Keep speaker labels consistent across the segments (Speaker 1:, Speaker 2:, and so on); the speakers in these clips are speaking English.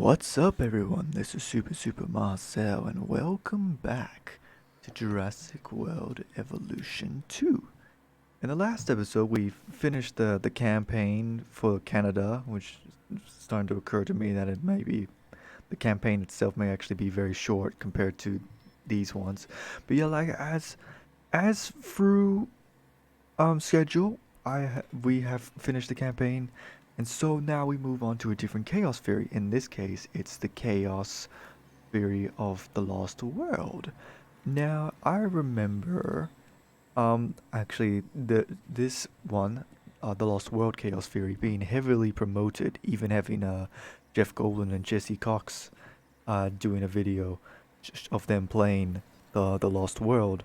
Speaker 1: What's up, everyone? This is Super Marcel, and welcome back to Jurassic World Evolution 2. In the last episode, we finished the campaign for Canada, which is starting to occur to me that the campaign itself may actually be very short compared to these ones. But yeah, like as through schedule, we have finished the campaign, and so now we move on to a different chaos theory. In this case, it's the chaos theory of the lost world. Now, I remember, actually, this one, the lost world chaos theory, being heavily promoted, even having Jeff Goldblum and Jesse Cox doing a video of them playing the lost world.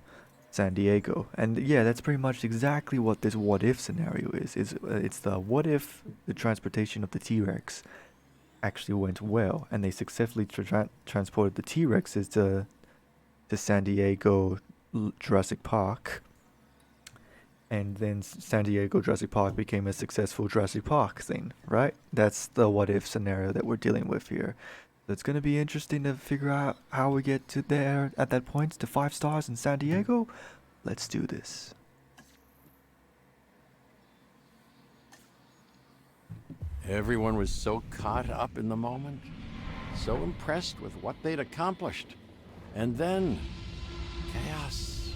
Speaker 1: San Diego. And yeah, that's pretty much exactly what this what if scenario is. It's the what if the transportation of the T-Rex actually went well and they successfully transported the T-Rexes to San Diego Jurassic Park. And then San Diego Jurassic Park became a successful Jurassic Park thing, right? That's the what if scenario that we're dealing with here. It's going to be interesting to figure out how we get to there at that point to 5 stars in San Diego. Let's do this.
Speaker 2: Everyone was so caught up in the moment, so impressed with what they'd accomplished. And then, chaos.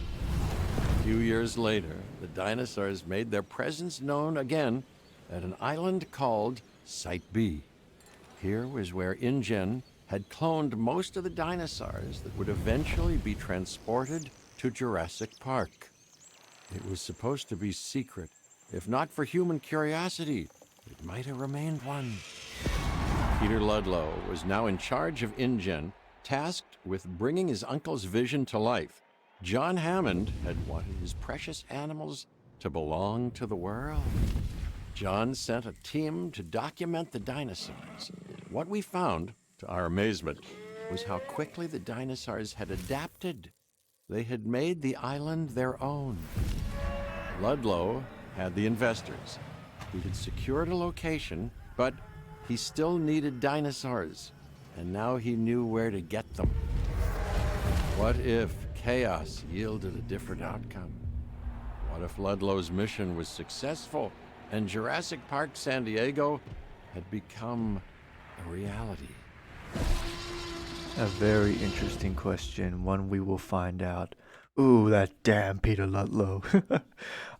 Speaker 2: A few years later, the dinosaurs made their presence known again at an island called Site B. Here was where InGen had cloned most of the dinosaurs that would eventually be transported to Jurassic Park. It was supposed to be secret. If not for human curiosity, it might have remained one. Peter Ludlow was now in charge of InGen, tasked with bringing his uncle's vision to life. John Hammond had wanted his precious animals to belong to the world. John sent a team to document the dinosaurs. What we found, to our amazement, was how quickly the dinosaurs had adapted. They had made the island their own. Ludlow had the investors. He had secured a location, but he still needed dinosaurs, and now he knew where to get them. What if chaos yielded a different outcome? What if Ludlow's mission was successful and Jurassic Park San Diego had become a reality?
Speaker 1: A very interesting question, one we will find out. Ooh, that damn Peter Ludlow.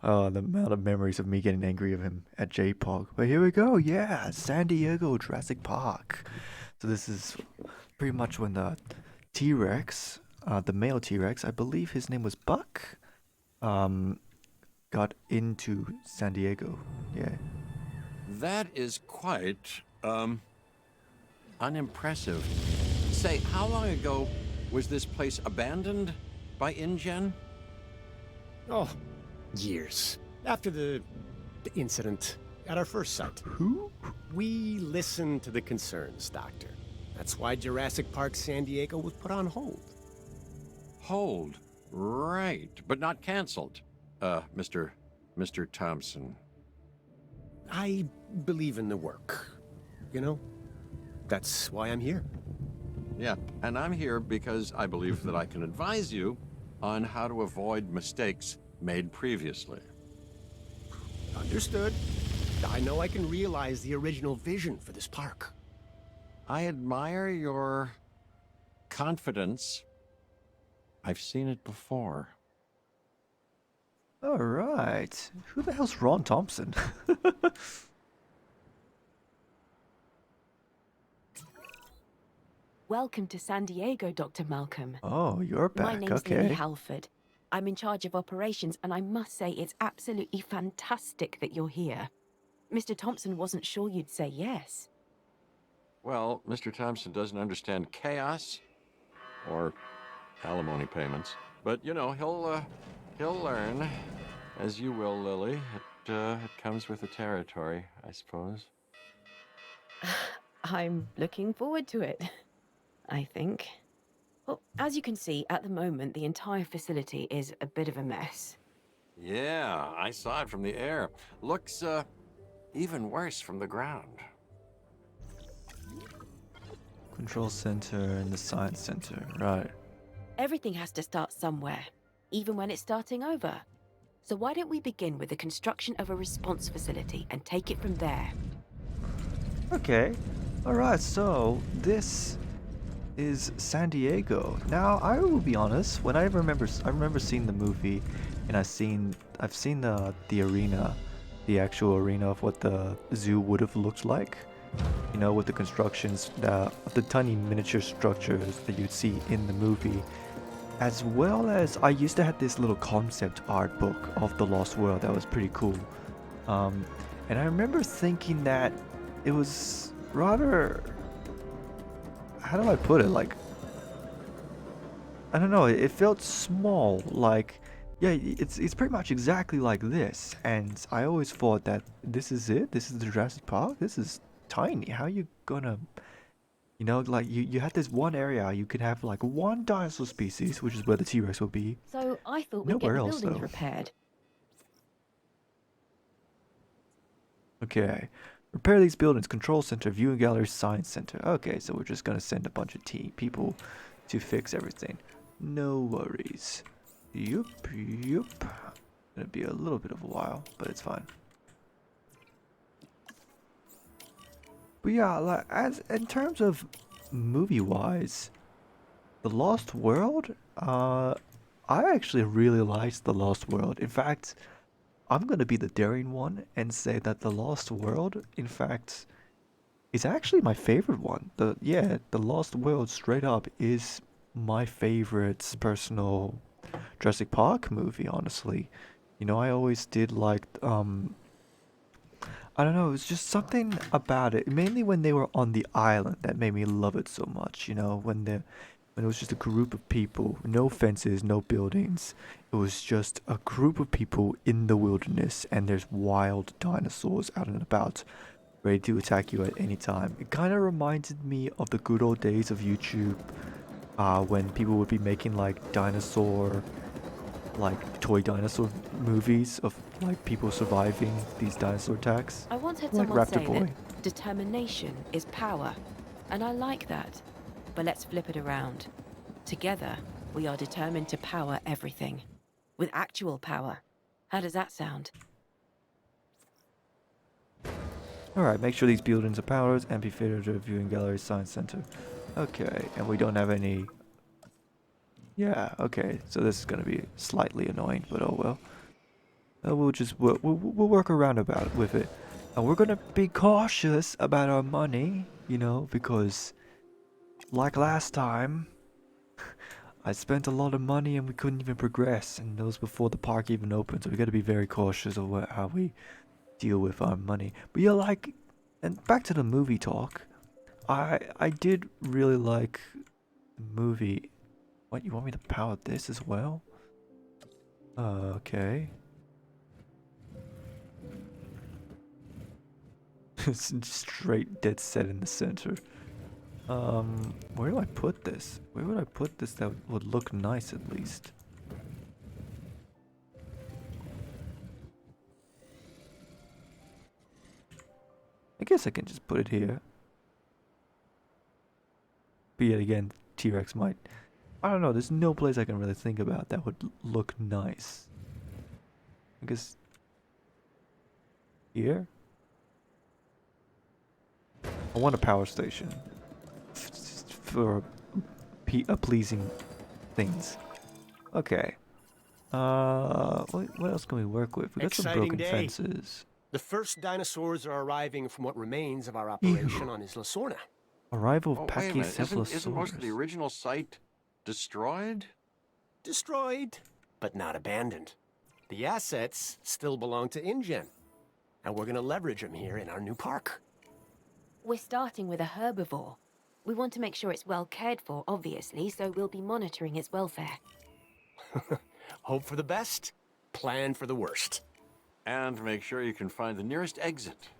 Speaker 1: Oh, the amount of memories of me getting angry of him at J-Pog. But here we go, yeah, San Diego Jurassic Park. So this is pretty much when the T-Rex, the male T-Rex, I believe his name was Buck, got into San Diego. Yeah.
Speaker 2: That is quite, unimpressive. Say, how long ago was this place abandoned by InGen?
Speaker 3: Oh, years. After the incident at our first site.
Speaker 1: Who?
Speaker 3: We listened to the concerns, Doctor. That's why Jurassic Park San Diego was put on hold.
Speaker 2: Hold. Right, but not canceled. Mr. Thompson.
Speaker 3: I believe in the work. You know? That's why I'm here.
Speaker 2: Yeah, and I'm here because I believe that I can advise you on how to avoid mistakes made previously.
Speaker 3: Understood. I know I can realize the original vision for this park.
Speaker 2: I admire your confidence. I've seen it before.
Speaker 1: All right. Who the hell's Ron Thompson?
Speaker 4: Welcome to San Diego, Dr. Malcolm.
Speaker 1: Oh, you're back.
Speaker 4: My name's
Speaker 1: Okay.
Speaker 4: Lily Halford. I'm in charge of operations, and I must say it's absolutely fantastic that you're here. Mr. Thompson wasn't sure you'd say yes.
Speaker 2: Well, Mr. Thompson doesn't understand chaos or alimony payments, but you know, he'll learn, as you will, Lily. It comes with the territory, I suppose.
Speaker 4: I'm looking forward to it, I think. Well, as you can see, at the moment, the entire facility is a bit of a mess.
Speaker 2: Yeah, I saw it from the air. Looks, even worse from the ground.
Speaker 1: Control center and the science center, right.
Speaker 4: Everything has to start somewhere, even when it's starting over. So why don't we begin with the construction of a response facility and take it from there?
Speaker 1: Okay. Alright, so this is San Diego. Now, I will be honest, when I remember seeing the movie, and I've seen the arena, the actual arena of what the zoo would have looked like. You know, with the constructions, the tiny miniature structures that you'd see in the movie. As well as, I used to have this little concept art book of the Lost World that was pretty cool. And I remember thinking that it was rather, how do I put it? Like, I don't know. It felt small. Like, yeah, it's pretty much exactly like this. And I always thought that this is it. This is the Jurassic Park. This is tiny. How you gonna, you know, like you had this one area you could have like one dinosaur species, which is where the T-Rex will be.
Speaker 4: So I thought we'd get
Speaker 1: Nowhere
Speaker 4: the
Speaker 1: else,
Speaker 4: buildings
Speaker 1: though.
Speaker 4: repaired.
Speaker 1: Okay. Repair these buildings. Control center, viewing gallery, science center. Okay, so we're just gonna send a bunch of people to fix everything. No worries. Yup. Gonna be a little bit of a while, but it's fine. But yeah, like, as in terms of movie-wise, The Lost World, I actually really liked The Lost World. In fact, I'm gonna be the daring one and say that The Lost World, in fact, is actually my favorite one. The Lost World straight up is my favorite personal Jurassic Park movie, honestly. You know, I always did like I don't know, it's just something about it. Mainly when they were on the island that made me love it so much, you know, when it was just a group of people, no fences, no buildings. It was just a group of people in the wilderness, and there's wild dinosaurs out and about, ready to attack you at any time. It kind of reminded me of the good old days of YouTube, when people would be making like toy dinosaur movies of like people surviving these dinosaur attacks.
Speaker 4: I once heard
Speaker 1: Like
Speaker 4: someone
Speaker 1: Raptor
Speaker 4: say
Speaker 1: Boy.
Speaker 4: that determination is power, and I like that. But let's flip it around. Together, we are determined to power everything. With actual power. How does that sound?
Speaker 1: Alright, make sure these buildings are powered. Amphitheater, viewing gallery, science center. Okay, and we don't have any... Yeah, okay, so this is gonna be slightly annoying, but oh well. We'll work around with it. And we're gonna be cautious about our money, you know, because... Like last time, I spent a lot of money and we couldn't even progress, and that was before the park even opened, so we gotta be very cautious of how we deal with our money. But yeah, like, and back to the movie talk, I did really like the movie. What, you want me to power this as well? Okay. Straight dead set in the center. Where do I put this? Where would I put this that would look nice at least? I guess I can just put it here. But yet again, T-Rex might... I don't know, there's no place I can really think about that would look nice. I guess... Here? I want a power station. For pleasing things. Okay. What else can we work with? We got some
Speaker 3: Exciting
Speaker 1: broken
Speaker 3: day.
Speaker 1: fences.
Speaker 3: The first dinosaurs are arriving from what remains of our operation on Isla Sorna.
Speaker 1: Arrival of
Speaker 2: Oh, wait a minute. Isn't most of the
Speaker 1: Pachycephalosaurus.
Speaker 2: original site destroyed?
Speaker 3: Destroyed, but not abandoned. The assets still belong to InGen, and we're going to leverage them here in our new park.
Speaker 4: We're starting with a herbivore. We want to make sure it's well cared for, obviously, so we'll be monitoring its welfare.
Speaker 3: Hope for the best, plan for the worst.
Speaker 2: And make sure you can find the nearest exit.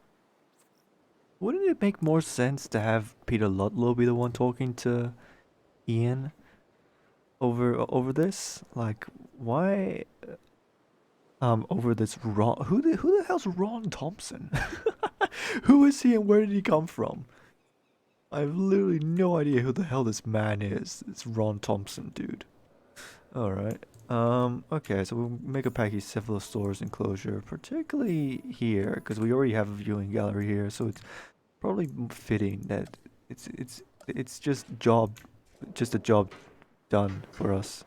Speaker 1: Wouldn't it make more sense to have Peter Ludlow be the one talking to Ian over this? Like, why over this Ron? Who the hell's Ron Thompson? Who is he and where did he come from? I have literally no idea who the hell this man is. It's Ron Thompson, dude. Alright. Okay, so we'll make a Pachycephalosaurus enclosure, particularly here, because we already have a viewing gallery here, so it's probably fitting that it's just a job done for us.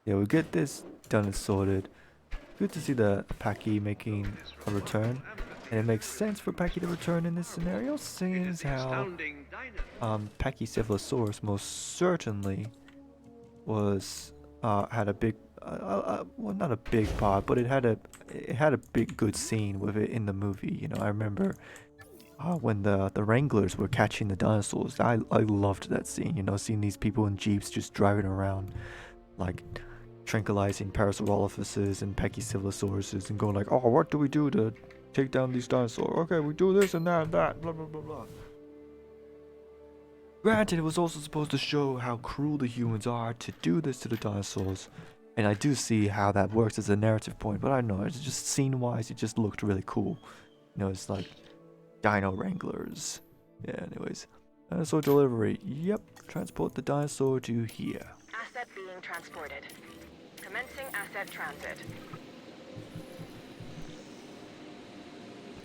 Speaker 1: Yeah, we'll get this done and sorted. Good to see the Pachy making a return. And it makes sense for Pachy to return in this scenario, seeing as how Pachycephalosaurus most certainly was had a big well, not a big part, but it had a big good scene with it in the movie. You know, I remember when the wranglers were catching the dinosaurs. I loved that scene. You know, seeing these people in jeeps just driving around, like tranquilizing Parasaurolophuses and Pachycephalosauruses and going like, oh, what do we do to take down these dinosaurs? Okay, we do this and that and that, blah blah blah blah. Granted, it was also supposed to show how cruel the humans are to do this to the dinosaurs, and I do see how that works as a narrative point, but I don't know, it's just scene-wise, it just looked really cool. You know, it's like Dino Wranglers. Yeah, anyways. Dinosaur delivery. Yep, transport the dinosaur to here.
Speaker 5: Asset being transported. Commencing asset transit.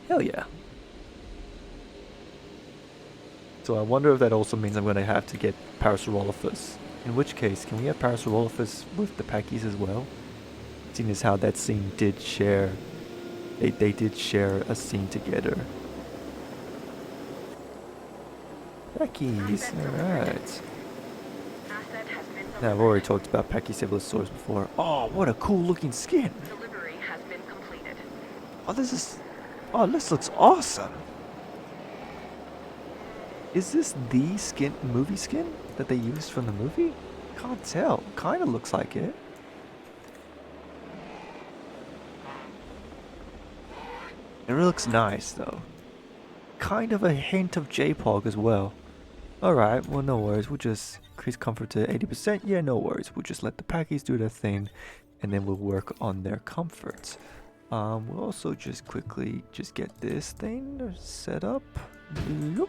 Speaker 1: Hell yeah. So I wonder if that also means I'm going to have to get Parasaurolophus. In which case, can we have Parasaurolophus with the Pachy's as well? Seeing as how that scene did share... They did share a scene together. Pachy's, alright. Now I've already talked about Pachycephalosaurus before. Oh, what a cool looking skin!
Speaker 5: Delivery has been completed.
Speaker 1: Oh, this looks awesome! Is this the movie skin that they used from the movie? Can't tell. Kinda looks like it. It looks nice though. Kind of a hint of J-Pog as well. Alright, well no worries. We'll just increase comfort to 80%. Yeah, no worries. We'll just let the Packies do their thing and then we'll work on their comfort. We'll also just quickly just get this thing set up. Yep.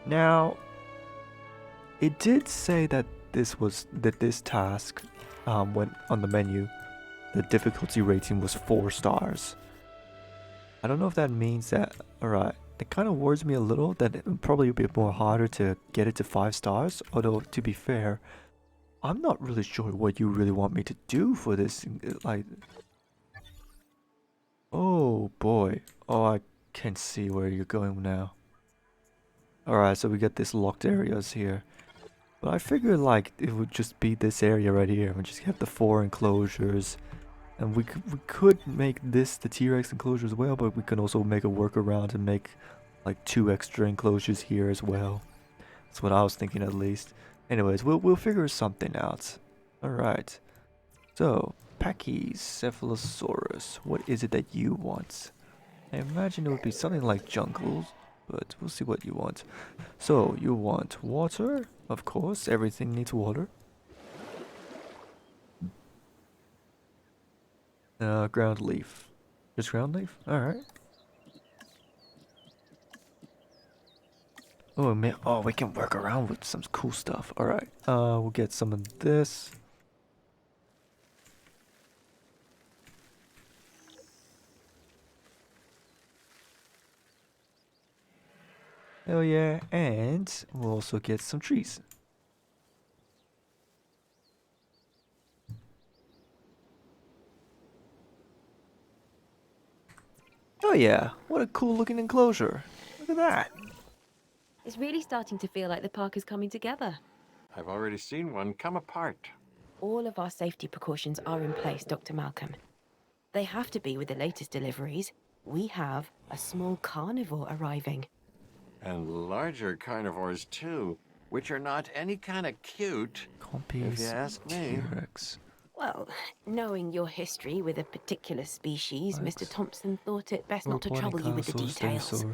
Speaker 1: Now, it did say that this task went on the menu. The difficulty rating was 4 stars. I don't know if that means that. Alright, it kind of worries me a little that it would probably be more harder to get it to 5 stars. Although, to be fair, I'm not really sure what you really want me to do for this. Like, oh boy, oh I can see where you're going now. Alright, so we got this locked areas here. But I figured like it would just be this area right here. We just have the 4 enclosures. And we could make this the T-Rex enclosure as well, but we can also make a workaround and make like 2 extra enclosures here as well. That's what I was thinking at least. Anyways, we'll figure something out. Alright. So, Pachycephalosaurus, what is it that you want? I imagine it would be something like jungles, but we'll see what you want. So, you want water? Of course, everything needs water. Ground leaf. Just ground leaf? Alright. Oh man, oh we can work around with some cool stuff. Alright. We'll get some of this. Oh yeah, and we'll also get some trees. Oh yeah, what a cool looking enclosure. Look at that.
Speaker 4: It's really starting to feel like the park is coming together.
Speaker 2: I've already seen one come apart.
Speaker 4: All of our safety precautions are in place, Dr. Malcolm. They have to be with the latest deliveries. We have a small carnivore arriving.
Speaker 2: And larger carnivores too, which are not any kind of cute, if you ask me.
Speaker 1: T-Rex.
Speaker 4: Well, knowing your history with a particular species, Mr. Thompson thought it best not to trouble you with the details.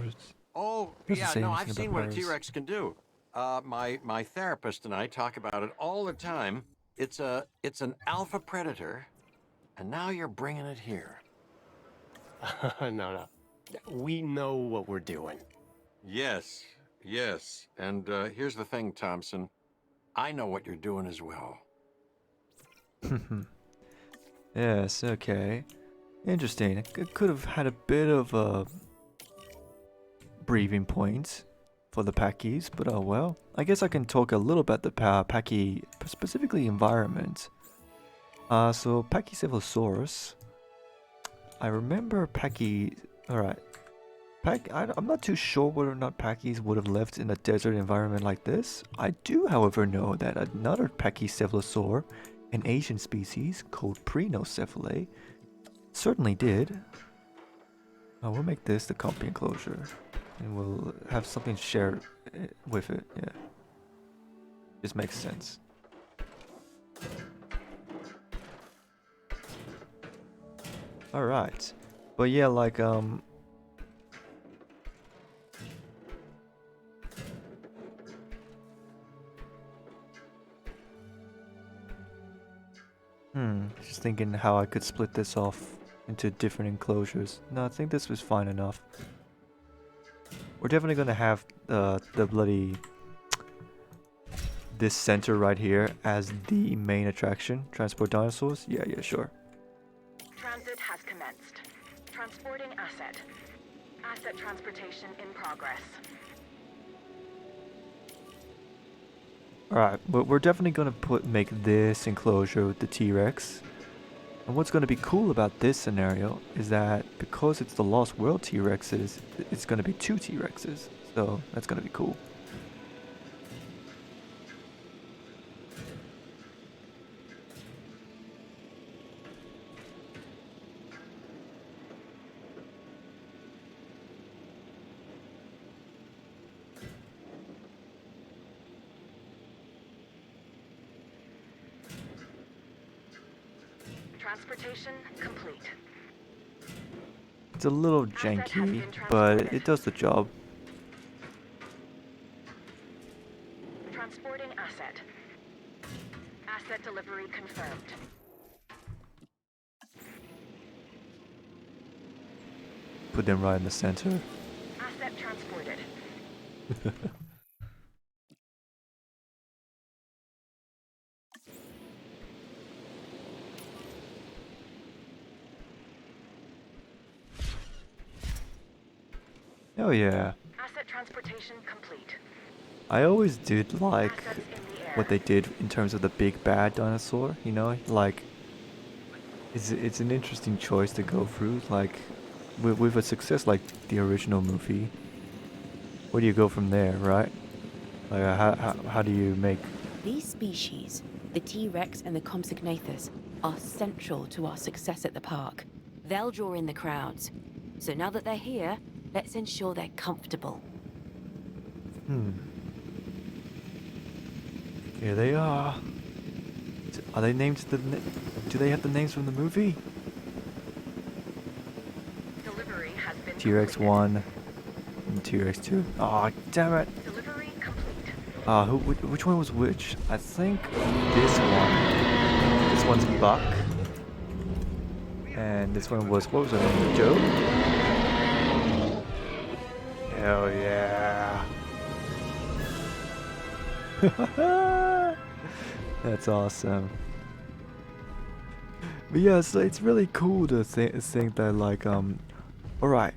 Speaker 2: Oh, yeah, no, I've seen what a T-Rex can do. My therapist and I talk about it all the time. It's an alpha predator, and now you're bringing it here.
Speaker 3: No. We know what we're doing.
Speaker 2: Yes, yes. And here's the thing, Thompson. I know what you're doing as well.
Speaker 1: Yes, okay. Interesting. It could have had a bit of a breathing point for the Packies, but oh well. I guess I can talk a little about the Packie, specifically environment. So Pachycephalosaurus. I remember Pachy. Alright. I'm not too sure whether or not Packies would have lived in a desert environment like this. I do, however, know that another Pachycephalosaur, an Asian species called Prenocephalae, certainly did. We'll make this the company enclosure, and we'll have something shared with it. Yeah, this makes sense. All right, but yeah, like just thinking how I could split this off into different enclosures. No, I think this was fine enough. We're definitely gonna have the bloody this center right here as the main attraction. Transport dinosaurs? Yeah, sure.
Speaker 5: Transit has commenced. Transporting asset. Asset transportation in progress.
Speaker 1: Alright, but we're definitely gonna make this enclosure with the T-Rex. And what's gonna be cool about this scenario is that because it's the Lost World T-Rexes, it's gonna be 2 T-Rexes. So that's gonna be cool.
Speaker 5: Transportation complete.
Speaker 1: It's a little janky, but it does the job.
Speaker 5: Transporting asset. Asset delivery confirmed.
Speaker 1: Put them right in the center.
Speaker 5: Asset transported.
Speaker 1: Oh yeah.
Speaker 5: Asset transportation complete.
Speaker 1: I always did like
Speaker 5: Assets in the air.
Speaker 1: what they did in terms of the big bad dinosaur, you know? Like, it's an interesting choice to go through. Like, with a success like the original movie, where do you go from there, right? Like, how do you make...
Speaker 4: These species, the T-Rex and the Compsognathus, are central to our success at the park. They'll draw in the crowds. So now that they're here, let's ensure they're comfortable.
Speaker 1: Here they are. Are they named do they have the names from the movie?
Speaker 5: Delivery has been
Speaker 1: T-Rex
Speaker 5: completed.
Speaker 1: 1 and T-Rex 2. Aw, damn it.
Speaker 5: Delivery complete.
Speaker 1: Which one was which? I think this one. This one's Buck. And this one was, what was her name? Joe? Hell yeah. That's awesome. But yeah, so it's really cool to think that like, alright.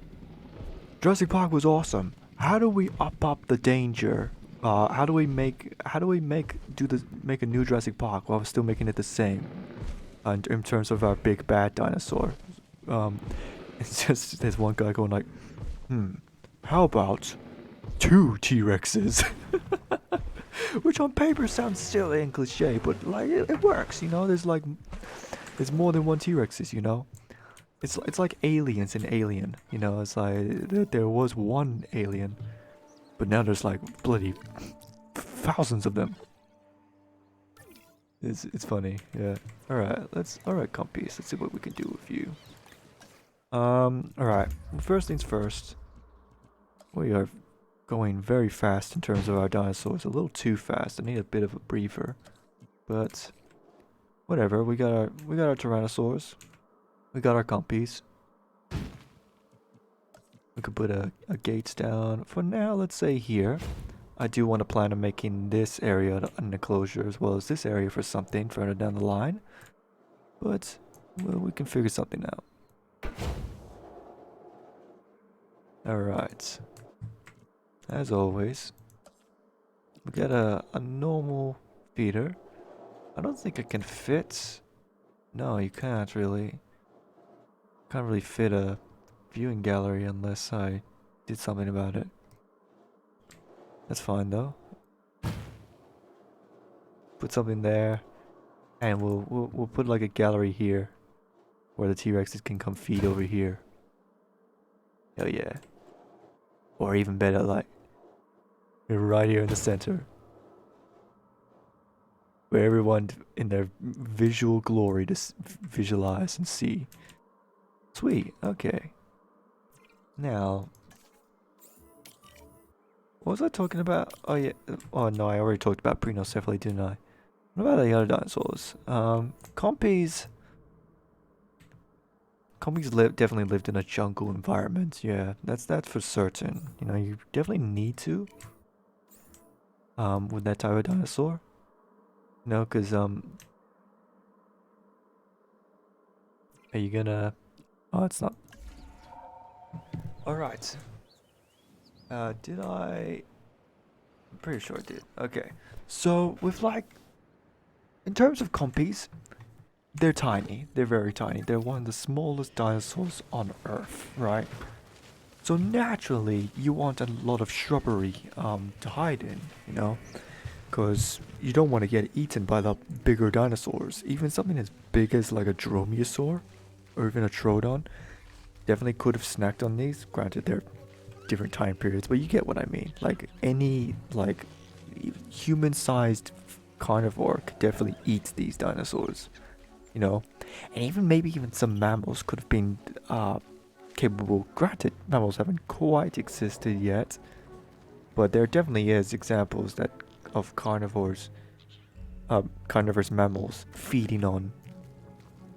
Speaker 1: Jurassic Park was awesome. How do we up the danger? How do we make a new Jurassic Park while still making it the same? In terms of our big bad dinosaur. It's just there's one guy going like, how about 2 T-Rexes? Which on paper sounds silly and cliche, but like it works, you know. There's more than 1 T-Rexes, you know. It's like aliens in Alien, you know. It's like there was 1 alien, but now there's like bloody thousands of them. It's funny, yeah. All right, compies. Let's see what we can do with you. All right. First things first. We are going very fast in terms of our dinosaurs. A little too fast. I need a bit of a breather, but whatever. We got our Tyrannosaurs. We got our compies. We could put a gates down. For now, let's say here. I do want to plan on making this area an enclosure as well as this area for something further down the line. But, well, we can figure something out. Alright. As always, we got a normal feeder. I don't think it can fit. No, you can't really. Can't really fit a viewing gallery unless I did something about it. That's fine though. Put something there, and we'll put like a gallery here, where the T-Rexes can come feed over here. Hell yeah! Or even better, like right here in the center, where everyone in their visual glory just visualize and see. Sweet. Okay. Now. What was I talking about? Oh yeah. Oh no, I already talked about Prenocephaly, didn't I? What about the other dinosaurs? Compies. Compies definitely lived in a jungle environment. Yeah, that's for certain. You know, you definitely need to. With that type of dinosaur. You know, cause are you gonna? Oh, it's not. All right. Did I? I'm pretty sure I did. Okay. So, with like, in terms of compies, they're tiny. They're very tiny. They're one of the smallest dinosaurs on Earth, right? So naturally, you want a lot of shrubbery to hide in, you know? Because you don't want to get eaten by the bigger dinosaurs. Even something as big as like a dromaeosaur, or even a troodon, definitely could have snacked on these. Granted, they're different time periods, but you get what I mean. Like any like human-sized carnivore could definitely eat these dinosaurs, you know. And even some mammals could have been capable. Granted, mammals haven't quite existed yet, but there definitely is examples that of carnivorous mammals feeding on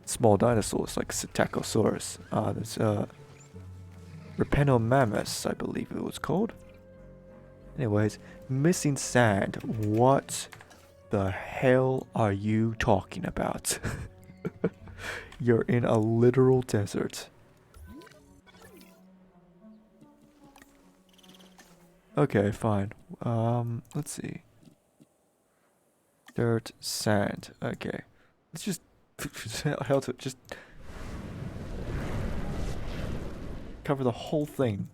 Speaker 1: small dinosaurs like Psittacosaurus. There's Repenomamus, I believe it was called. Anyways, missing sand. What the hell are you talking about? You're in a literal desert. Okay, fine. Let's see. Dirt, sand. Okay. Let's just just cover the whole thing.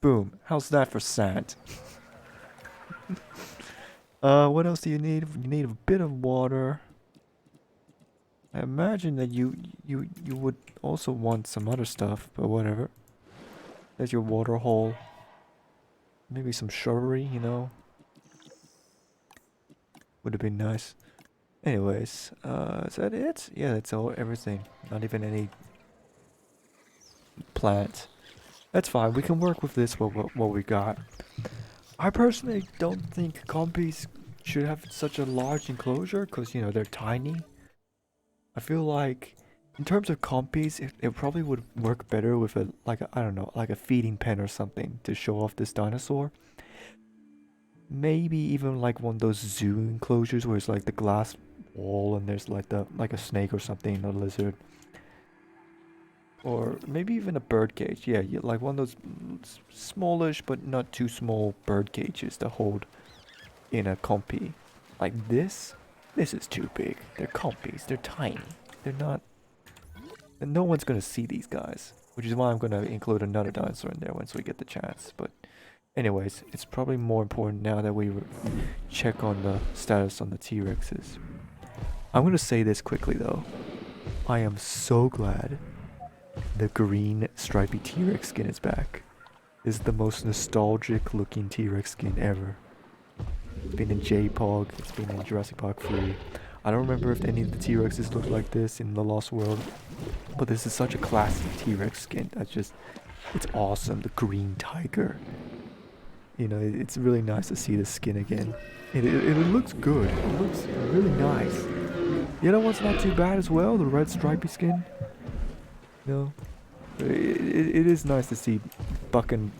Speaker 1: Boom. How's that for sand? What else do you need? You need a bit of water. I imagine that you would also want some other stuff, but whatever. There's your water hole. Maybe some shrubbery, you know. Would have been nice. Anyways, is that it? Yeah, that's all. Everything. Not even any plant. That's fine. We can work with this. What we got. I personally don't think compies should have such a large enclosure because you know they're tiny. I feel like in terms of compies, it probably would work better with I don't know, like a feeding pen or something to show off this dinosaur. Maybe even like one of those zoo enclosures where it's like the glass wall and there's like a snake or something, a lizard. Or maybe even a bird cage. Yeah, like one of those smallish but not too small bird cages to hold in a compy. Like this is too big. They're compies. They're tiny. They're not. And no one's gonna see these guys, which is why I'm gonna include another dinosaur in there once we get the chance. But anyways, it's probably more important now that we check on the status on the T-Rexes. I'm gonna say this quickly though. I am so glad the green stripy T-Rex skin is back. This is the most nostalgic looking T-Rex skin ever. It's been in J-Pog, it's been in Jurassic Park 3. I don't remember if any of the T-Rexes look like this in the Lost World, but this is such a classic T-Rex skin. It's awesome. The green tiger. You know, it's really nice to see the skin again. It looks good. It looks really nice. The other one's not too bad as well, the red stripy skin. You know, It is nice to see Buck and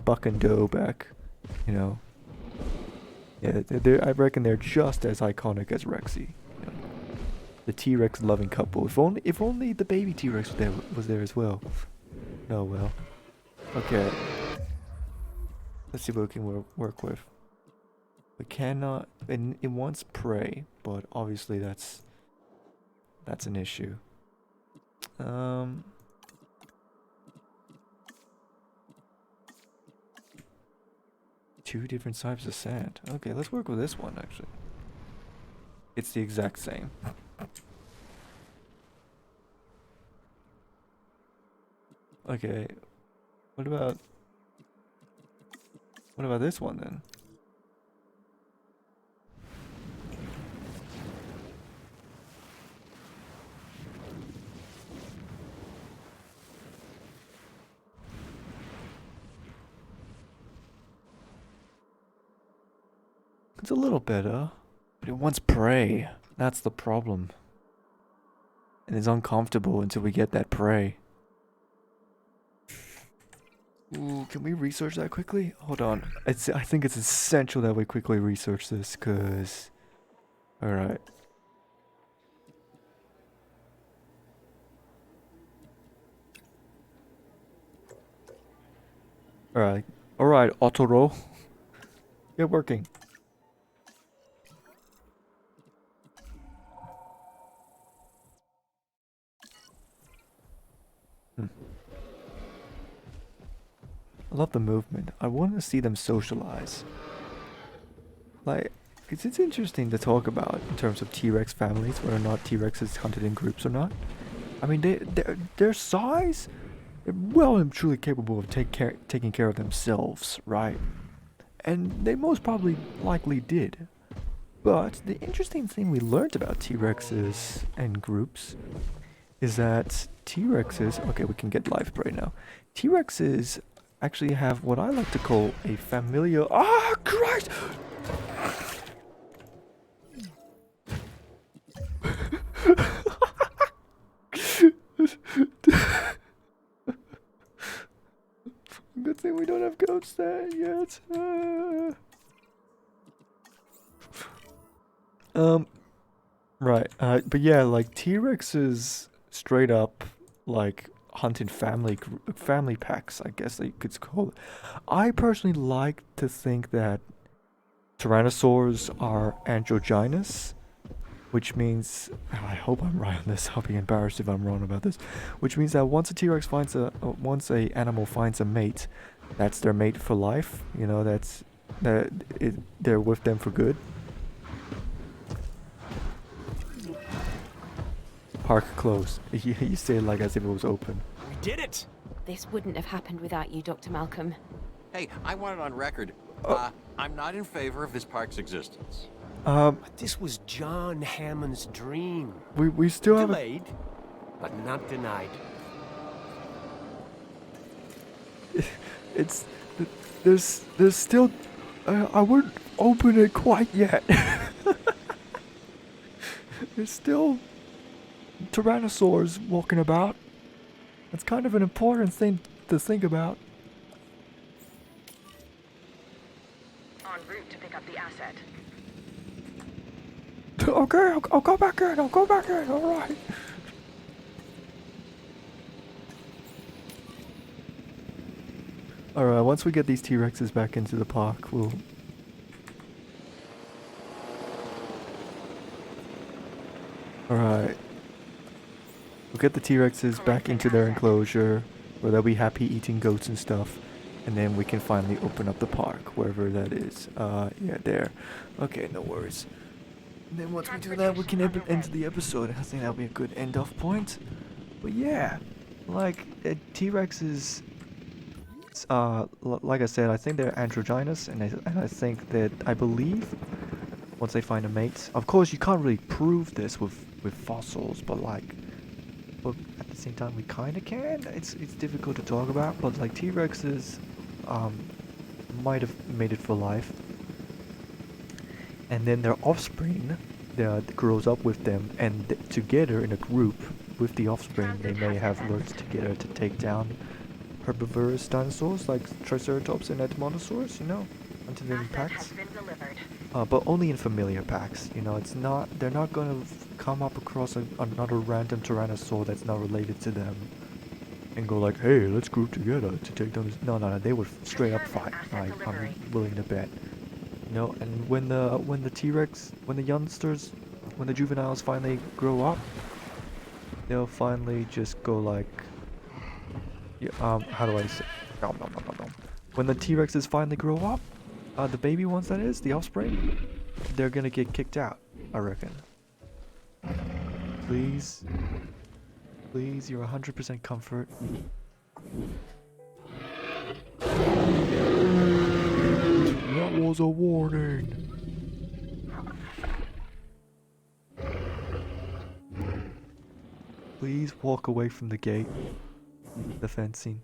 Speaker 1: Buck and Doe back. You know. Yeah, I reckon they're just as iconic as Rexy. You know, the T-Rex loving couple. If only the baby T-Rex was there as well. Oh well. Okay. Let's see what we can work with. We cannot. It wants prey, but obviously that's an issue. Two different types of sand. Okay, let's work with this one actually. It's the exact same. Okay. What about this one then? It's a little better, but it wants prey. That's the problem. And it's uncomfortable until we get that prey. Ooh, can we research that quickly? Hold on. I think it's essential that we quickly research this, cause... Alright. Alright, Otoro. Get working. I love the movement. I want to see them socialize. Like, it's interesting to talk about in terms of T-Rex families, whether or not T-Rex is hunted in groups or not. I mean, their size, they're well and truly capable of taking care of themselves, right? And they most probably likely did. But the interesting thing we learned about T-Rexes and groups is that T-Rexes... Okay, we can get live prey now. T-Rexes actually have what I like to call a familial... Ah, Christ! Good thing we don't have goats there yet. Right. But yeah, like T-Rexes straight up like hunting family packs, I guess that you could call it. I personally like to think that tyrannosaurs are androgynous, which means, I hope I'm right on this. I'll be embarrassed if I'm wrong about this. Which means that once a T-Rex finds once a animal finds a mate, that's their mate for life. You know, they're with them for good. Park closed. You say it like as if it was open.
Speaker 3: We did it!
Speaker 4: This wouldn't have happened without you, Dr. Malcolm.
Speaker 2: Hey, I want it on record. I'm not in favor of this park's existence.
Speaker 3: But this was John Hammond's dream.
Speaker 1: We still have
Speaker 3: Delayed, but not denied.
Speaker 1: It's there's still I wouldn't open it quite yet. There's still tyrannosaurs walking about. It's kind of an important thing to think about.
Speaker 5: En route to pick up the asset.
Speaker 1: Okay, I'll go back in. All right. All right. Once we get these T-Rexes back into the park, we'll. All right. We'll get the T-Rexes back into their enclosure, where they'll be happy eating goats and stuff, and then we can finally open up the park, wherever that is. Yeah, there. Okay, no worries. And then once we do that, we can end the episode. I think that'll be a good end-off point. But yeah, like, T-Rexes, like I said, I think they're androgynous, and I think that, I believe, once they find a mate, of course you can't really prove this with fossils, but at the same time we kind of can. It's difficult to talk about, but like T-Rexes might have made it for life, and then their offspring grows up with them, and together in a group with the offspring, they may have worked together to take down herbivorous dinosaurs like Triceratops and Edmontosaurus, you know, until they're in
Speaker 5: Asset has
Speaker 1: packs.
Speaker 5: been delivered.
Speaker 1: But only in familiar packs, you know, they're not gonna come up across another random Tyrannosaur that's not related to them and go like, hey, let's group together to take down this. No, they would straight up fight.
Speaker 5: Asset delivery.
Speaker 1: I'm willing to bet. You know, and when the T-Rex, when the youngsters, when the juveniles finally grow up, they'll finally just go like, yeah, how do I say? Nom, nom, nom, nom, nom. When the T-Rexes finally grow up, the baby ones that is, the offspring, they're gonna get kicked out, I reckon. Please, please, you're 100% comfort. That was a warning. Please walk away from the gate, the fencing.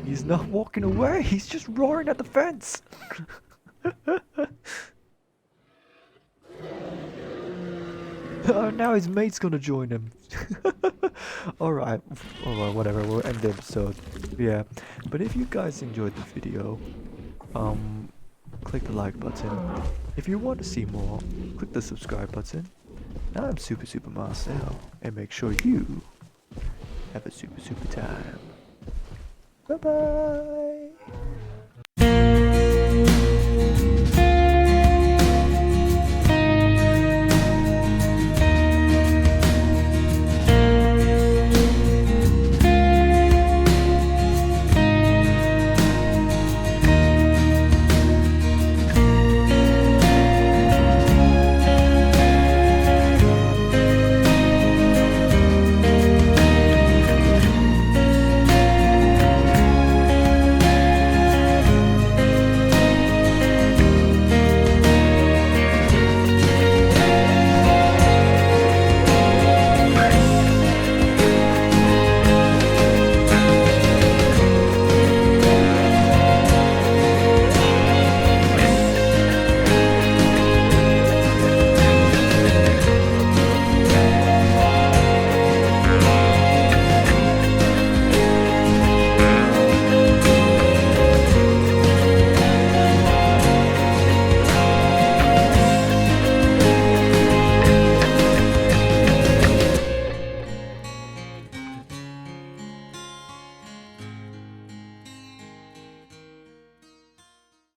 Speaker 1: He's not walking away, he's just roaring at the fence. Now his mate's gonna join him. Alright, whatever, we'll end the episode. Yeah, but if you guys enjoyed the video, click the like button. If you want to see more, click the subscribe button. I'm Super Marcel, and make sure you have a super time. Bye bye!